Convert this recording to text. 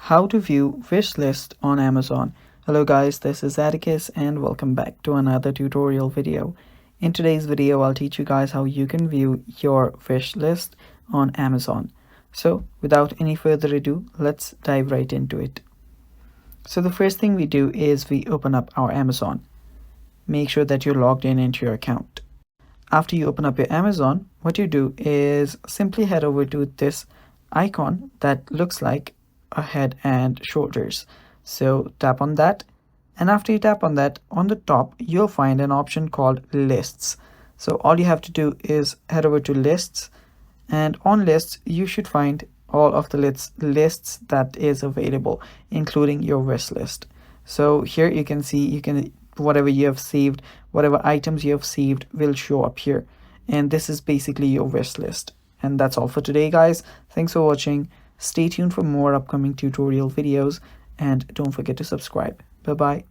How to view wish list on Amazon. Hello guys, this is Atticus and welcome back to another tutorial video. In today's video, I'll teach you guys how you can view your wish list on Amazon. So without any further ado, let's dive right into it. So the first thing we do is we open up our Amazon. Make sure that you're logged in into your account. After you open up your Amazon, what you do is simply head over to this icon that looks like a head and shoulders. So tap on that, and after you tap on that, on the top you'll find an option called lists. So all you have to do is head over to lists, and on lists you should find all of the lists that is available, including your wish list. So here you can see whatever you have saved, whatever items you have saved will show up here, and this is basically your wish list. And that's all for today, guys. Thanks for watching. Stay tuned for more upcoming tutorial videos and don't forget to subscribe. Bye bye.